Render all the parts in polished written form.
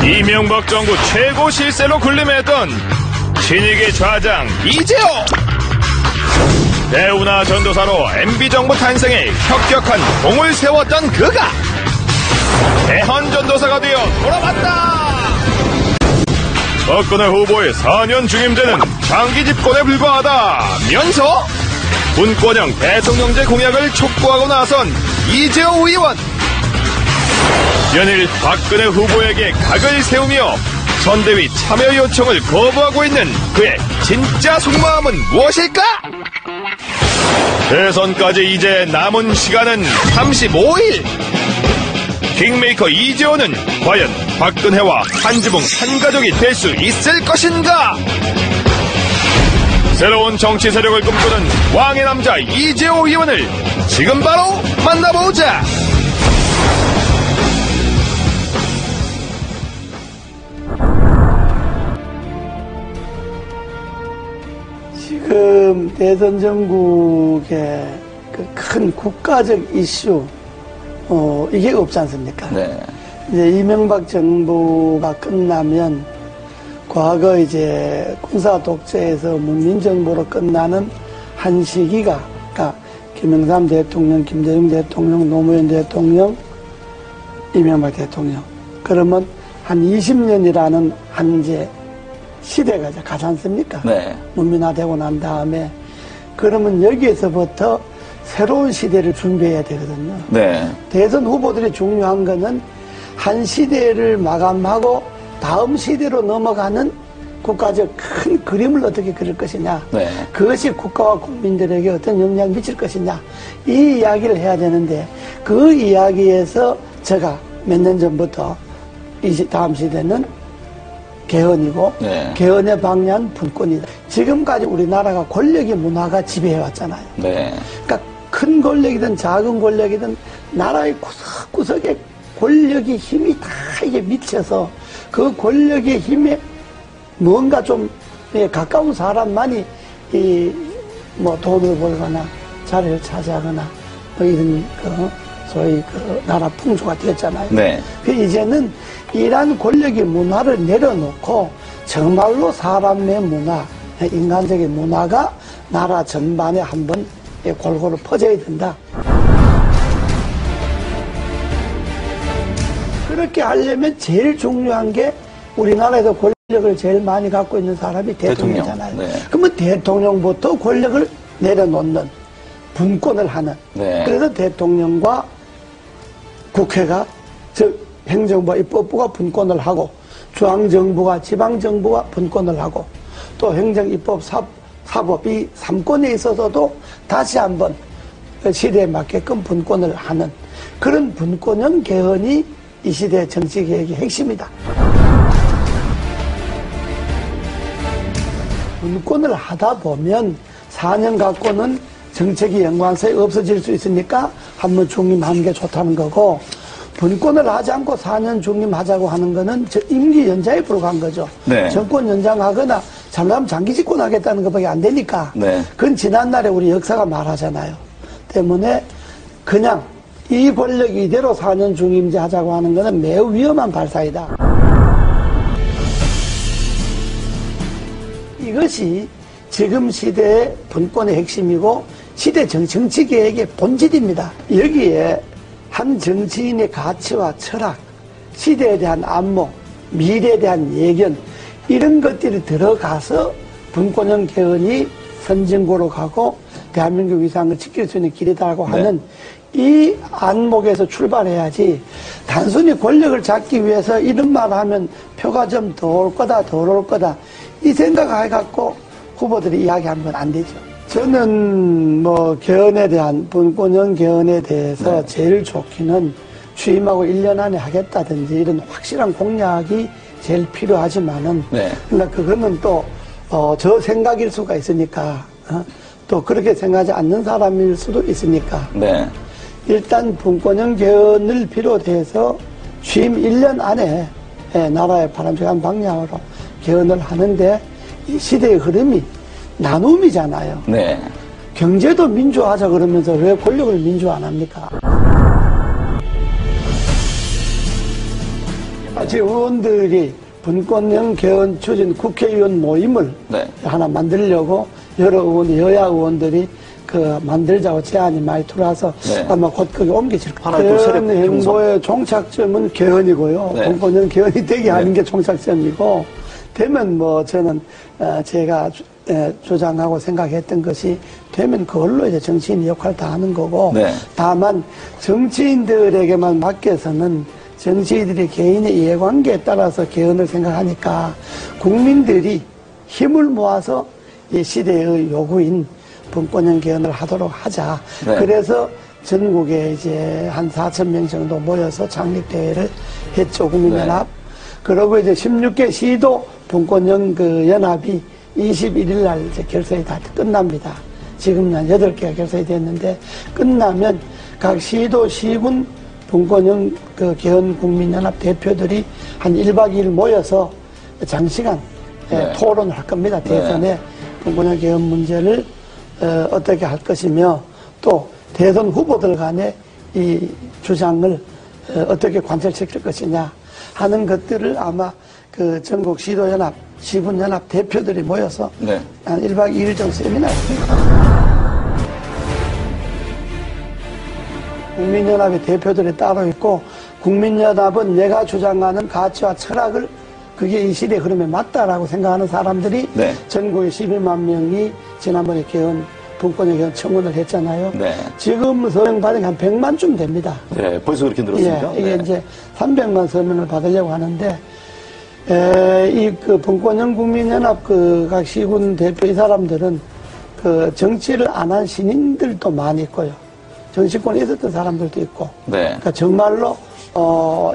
이명박 정부 최고 실세로 군림했던 신익의 좌장 이재호. 대우나 전도사로 MB정부 탄생에 혁혁한 공을 세웠던 그가 대헌전도사가 되어 돌아왔다. 박근혜 후보의 4년 중임제는 장기 집권에 불과하다면서 분권형 대통령제 공약을 촉구하고 나선 이재호 의원. 연일 박근혜 후보에게 각을 세우며 선대위 참여 요청을 거부하고 있는 그의 진짜 속마음은 무엇일까? 대선까지 이제 남은 시간은 35일. 킹메이커 이재호는 과연 박근혜와 한 지붕 한 가족이 될 수 있을 것인가? 새로운 정치 세력을 꿈꾸는 왕의 남자 이재호 의원을 지금 바로 만나보자. 지금 대선 전국의 그 큰 국가적 이슈, 이게 없지 않습니까? 네. 이제 이명박 정부가 끝나면 과거 이제 군사 독재에서 문민정부로 끝나는 한 시기가, 그러니까 김영삼 대통령, 김대중 대통령, 노무현 대통령, 이명박 대통령. 그러면 한 20년이라는 한 이제 시대가 이제 가지 않습니까? 네. 문민화되고 난 다음에 그러면 여기에서부터 새로운 시대를 준비해야 되거든요. 네. 대선 후보들이 중요한 거는 한 시대를 마감하고 다음 시대로 넘어가는 국가적 큰 그림을 어떻게 그릴 것이냐. 네. 그것이 국가와 국민들에게 어떤 영향을 미칠 것이냐. 이 이야기를 해야 되는데 그 이야기에서 제가 몇 년 전부터 다음 시대는 개헌이고 네. 개헌의 방향은 분권이다. 지금까지 우리나라가 권력의 문화가 지배해왔잖아요. 네. 그러니까 큰 권력이든 작은 권력이든 나라의 구석구석에 권력의 힘이 다 이게 미쳐서 그 권력의 힘에 뭔가 좀 가까운 사람만이 뭐 돈을 벌거나 자리를 차지하거나 뭐 이런 소위 나라 풍조가 되었잖아요. 네. 이제는 이러한 권력의 문화를 내려놓고 정말로 사람의 문화, 인간적인 문화가 나라 전반에 한번 골고루 퍼져야 된다. 그렇게 하려면 제일 중요한 게 우리나라에서 권력을 제일 많이 갖고 있는 사람이 대통령이잖아요. 네. 그러면 대통령부터 권력을 내려놓는 분권을 하는. 네. 그래서 대통령과 국회가 즉 행정부와 입법부가 분권을 하고 중앙정부가 지방정부가 분권을 하고 또 행정, 입법, 사법 이 3권에 있어서도 다시 한번 시대에 맞게끔 분권을 하는 그런 분권형 개헌이 이 시대의 정치개혁의 핵심이다. 분권을 하다 보면 4년 갖고는 정책이 연관성이 없어질 수 있으니까 한번 중임하는 게 좋다는 거고 분권을 하지 않고 4년 중임하자고 하는 거는 임기 연장에 불과한 거죠. 네. 정권 연장하거나 잘나면 장기 집권하겠다는 것밖에 안 되니까 네. 그건 지난날에 우리 역사가 말하잖아요. 때문에 그냥 이 권력 이대로 4년 중임제 하자고 하는 거는 매우 위험한 발상이다. 이것이 지금 시대의 분권의 핵심이고 시대 정치개혁의 본질입니다. 여기에 한 정치인의 가치와 철학, 시대에 대한 안목, 미래에 대한 예견 이런 것들이 들어가서 분권형 개헌이 선진국으로 가고 대한민국 위상을 지킬 수 있는 길이다라고 하는 이 안목에서 출발해야지 단순히 권력을 잡기 위해서 이런 말을 하면 표가 좀 더 올 거다 덜 올 거다 이 생각을 해갖고 후보들이 이야기하는 건 안 되죠. 저는 뭐 개헌에 대한 분권형 개헌에 대해서 제일 좋기는 취임하고 1년 안에 하겠다든지 이런 확실한 공약이 제일 필요하지만은 그러니까 그거는 또 저 생각일 수가 있으니까 또 그렇게 생각하지 않는 사람일 수도 있으니까 일단 분권형 개헌을 비롯해서 취임 1년 안에 나라의 바람직한 방향으로 개헌을 하는데 이 시대의 흐름이 나눔이잖아요. 경제도 민주화하자 그러면서 왜 권력을 민주화 안 합니까? 지금 의원들이 분권형 개헌 추진 국회의원 모임을 네. 하나 만들려고 여러 의원, 여야 의원들이 만들자고 제안이 많이 들어와서 네. 아마 곧 거기 옮겨질 하나의 거예요. 또 세력 개헌 행보의 종착점은 개헌이고요. 네. 분권형 개헌이 되게 하는 네. 게 종착점이고, 되면 저는 제가 주장하고 생각했던 것이 되면 그걸로 이제 정치인 역할 다 하는 거고, 네. 다만 정치인들에게만 맡겨서는 정치인들이 개인의 이해관계에 따라서 개헌을 생각하니까 국민들이 힘을 모아서 이 시대의 요구인 분권형 개헌을 하도록 하자. 네. 그래서 전국에 이제 한 4,000명 정도 모여서 창립대회를 했죠, 국민연합. 네. 그러고 이제 16개 시도 분권형 연합이 21일 날 이제 결성이 다 끝납니다. 지금 한 8개가 결성이 됐는데, 끝나면 각 시도, 시군 분권형 개헌 국민연합 대표들이 한 1박 2일 모여서 장시간 네. 토론을 할 겁니다. 대선에 네. 분권형 개헌 문제를 어떻게 할 것이며, 또 대선 후보들 간의 이 주장을 어떻게 관철시킬 것이냐 하는 것들을 아마 전국 시도연합, 시군연합 대표들이 모여서 네. 한 1박 2일 정도 세미나를 합니다. 국민연합의 대표들이 따로 있고, 국민연합은 내가 주장하는 가치와 철학을 그게 이 시대의 흐름에 맞다라고 생각하는 사람들이 네. 전국에 12만 명이 지난번에 분권형 개헌 청원을 했잖아요. 네. 지금 서명 받은 게 한 100만쯤 됩니다. 네, 벌써 그렇게 늘었습니까? 예, 이게 네. 이제 300만 서명을 받으려고 하는데, 이 분권형 국민연합 각 시군 대표 이 사람들은 정치를 안 한 신인들도 많이 있고요. 정치권에 있었던 사람들도 있고. 네. 그러니까 정말로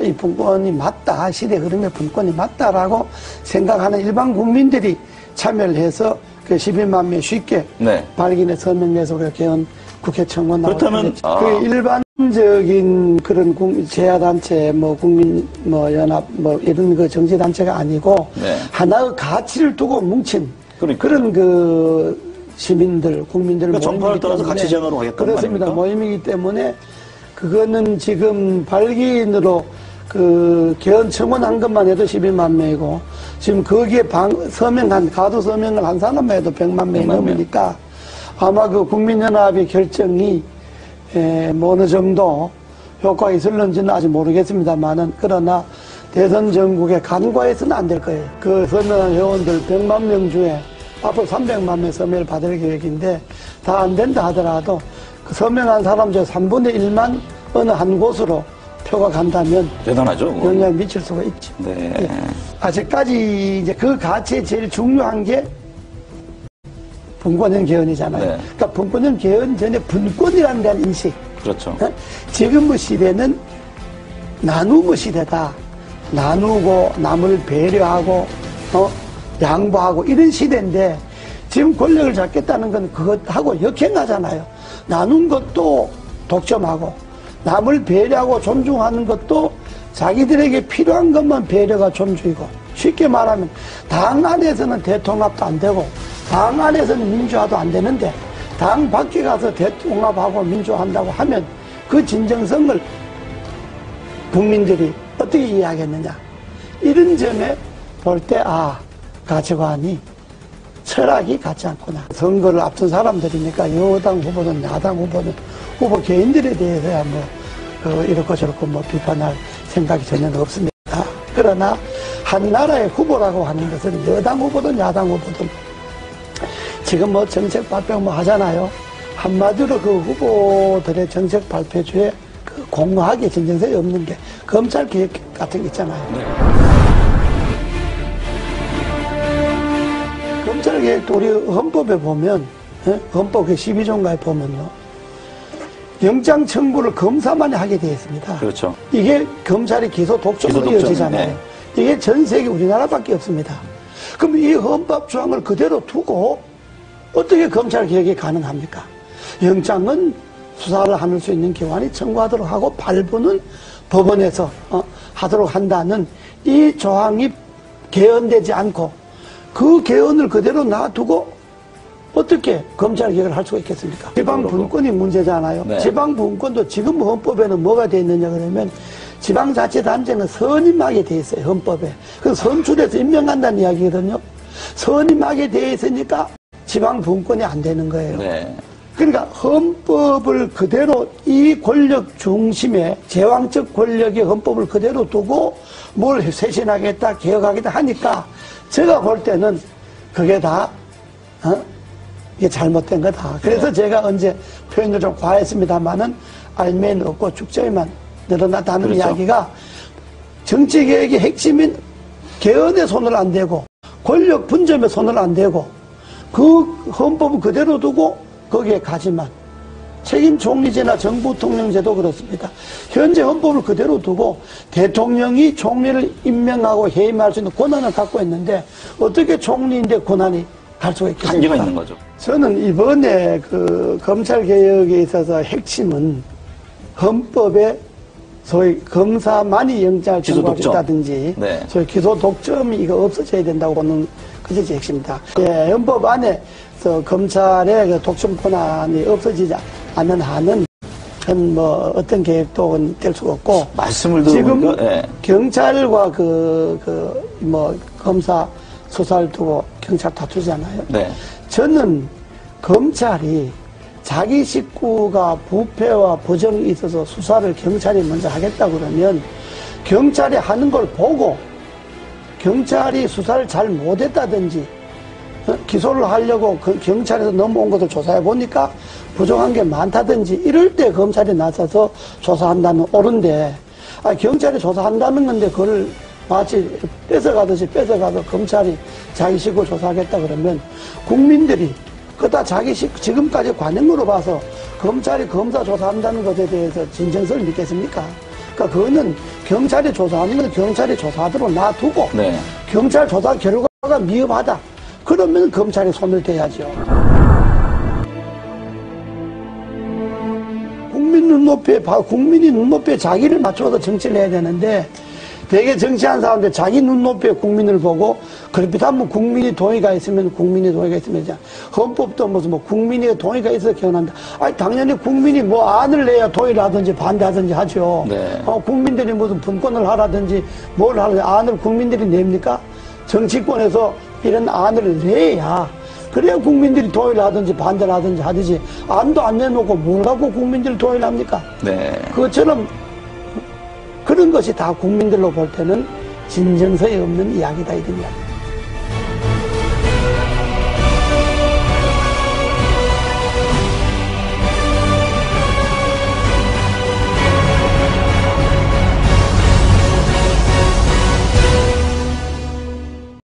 이 분권이 맞다, 시대 흐름의 분권이 맞다라고 생각하는 일반 국민들이 참여를 해서 12만 명 쉽게 네. 발견해 서명 내서 개헌 국회 청원 나오고. 그렇다면, 일반적인 그런 제야단체, 국민, 연합, 이런 정치단체가 아니고, 네. 하나의 가치를 두고 뭉친 그러니까요. 그런 시민들, 국민들 그러니까 정파를 모임이기 떠나서 때문에 가치 제안으로 하겠다는 그렇습니다. 말입니까? 모임이기 때문에 그거는 지금 발기인으로 개헌 청원한 것만 해도 12만 명이고, 지금 거기에 가두 서명을 한 사람만 해도 100만 명이 100만 명. 넘으니까 아마 국민연합의 결정이 어느 정도 효과가 있을는지는 아직 모르겠습니다만은, 그러나 대선 전국에 간과해서는 안 될 거예요. 서명한 회원들 100만 명 중에 앞으로 300만 명 서명을 받을 계획인데, 다 안 된다 하더라도 서명한 사람 중 3분의 1만 어느 한 곳으로 표가 간다면 대단하죠. 영향을 미칠 수가 있죠. 네. 예. 아직까지 이제 그 가치에 제일 중요한 게 분권형 개헌이잖아요. 네. 그러니까 분권형 개헌 전에 분권이라는 데한 인식. 그렇죠. 지금의 시대는 나누의 시대다. 나누고 남을 배려하고 양보하고 이런 시대인데, 지금 권력을 잡겠다는 건 그것하고 역행하잖아요. 나눈 것도 독점하고 남을 배려하고 존중하는 것도 자기들에게 필요한 것만 배려가 존중이고, 쉽게 말하면 당 안에서는 대통합도 안 되고 당 안에서는 민주화도 안 되는데, 당 밖에 가서 대통합하고 민주화한다고 하면 그 진정성을 국민들이 어떻게 이해하겠느냐. 이런 점에 볼 때 가치관이, 철학이 같지 않구나. 선거를 앞둔 사람들이니까 여당 후보든 야당 후보든 후보 개인들에 대해서야 이렇고 저렇고 비판할 생각이 전혀 없습니다. 그러나 한 나라의 후보라고 하는 것은 여당 후보든 야당 후보든 지금 정책 발표 하잖아요. 한마디로 그 후보들의 정책 발표주에 공허하게 진정성이 없는 게 검찰 개혁 같은 게 있잖아요. 네. 검찰 개혁도 우리 헌법에 보면, 헌법 12조인가에 보면요, 영장 청구를 검사만이 하게 되어 있습니다. 그렇죠. 이게 검찰이 기소 독점으로 기소 독점, 이어지잖아요. 네. 이게 전 세계 우리나라밖에 없습니다. 그럼 이 헌법 조항을 그대로 두고 어떻게 검찰 개혁이 가능합니까? 영장은 수사를 할 수 있는 기관이 청구하도록 하고 발부는 법원에서 하도록 한다는 이 조항이 개헌되지 않고 그 개헌을 그대로 놔두고 어떻게 검찰 개혁을 할 수가 있겠습니까? 지방 분권이 문제잖아요. 네. 지방 분권도 지금 헌법에는 뭐가 되어 있느냐 그러면 지방자치단체는 선임하게 돼 있어요, 헌법에. 그 선출해서 임명한다는 이야기거든요. 선임하게 돼 있으니까 지방 분권이 안 되는 거예요. 네. 그러니까 헌법을 그대로 이 권력 중심의 제왕적 권력의 헌법을 그대로 두고 뭘 쇄신하겠다, 개혁하겠다 하니까 제가 볼 때는 그게 다 이게 잘못된 거다. 그래서 제가 언제 표현을 좀 과했습니다만은 알면 없고 축제에만 늘어났다는 그렇죠. 이야기가 정치개혁의 핵심인 개헌에 손을 안 대고 권력 분점에 손을 안 대고 그 헌법을 그대로 두고 거기에 가지만 책임 총리제나 정부 통령제도 그렇습니다. 현재 헌법을 그대로 두고 대통령이 총리를 임명하고 해임할 수 있는 권한을 갖고 있는데 어떻게 총리인데 권한이 갈 수가 있겠습니까? 한계가 있는 거죠. 저는 이번에 그 검찰 개혁에 있어서 핵심은 헌법에 소위 검사만이 영장을 청구하겠다든지 네. 소위 기소 독점이 이거 없어져야 된다고 보는 그것이 핵심이다. 예, 헌법 안에서 검찰의 그 독점 권한이 없어지지 않는 한은 그건 뭐 어떤 계획도 될 수가 없고 말씀을 지금 들어보니까 예. 경찰과 뭐 검사 수사를 두고 경찰 다투잖아요. 네. 저는 검찰이 자기 식구가 부패와 부정이 있어서 수사를 경찰이 먼저 하겠다 그러면 경찰이 하는 걸 보고 경찰이 수사를 잘 못했다든지 기소를 하려고 경찰에서 넘어온 것을 조사해 보니까 부정한 게 많다든지 이럴 때 검찰이 나서서 조사한다면 옳은데 경찰이 조사한다는 건데 그걸 마치 뺏어가듯이 뺏어가서 검찰이 자기 식구 조사하겠다 그러면 국민들이 그다 자기 식구 지금까지 관행으로 봐서 검찰이 검사 조사한다는 것에 대해서 진정성을 믿겠습니까? 그러니까 그거는 경찰이 조사하는 건 경찰이 조사하도록 놔두고 네. 경찰 조사 결과가 미흡하다. 그러면 검찰이 손을 대야죠. 국민이 눈높이에 자기를 맞춰서 정치를 해야 되는데 되게 정치한 사람들 자기 눈높이에 국민을 보고 그렇다면 국민이 동의가 있으면 이제 헌법도 무슨 뭐 국민의 동의가 있어서 개헌한다. 아니 당연히 국민이 뭐 안을 내야 동의를 하든지 반대하든지 하죠. 네. 국민들이 무슨 분권을 하라든지 뭘 하든지 안을 국민들이 냅니까? 정치권에서 이런 안을 내야 그래야 국민들이 동의를 하든지 반대를 하든지 하듯이 안도 안 내놓고 뭘 갖고 국민들이 동의를 합니까? 네. 그것처럼 그런 것이 다 국민들로 볼 때는 진정성이 없는 이야기다 이런 이야기.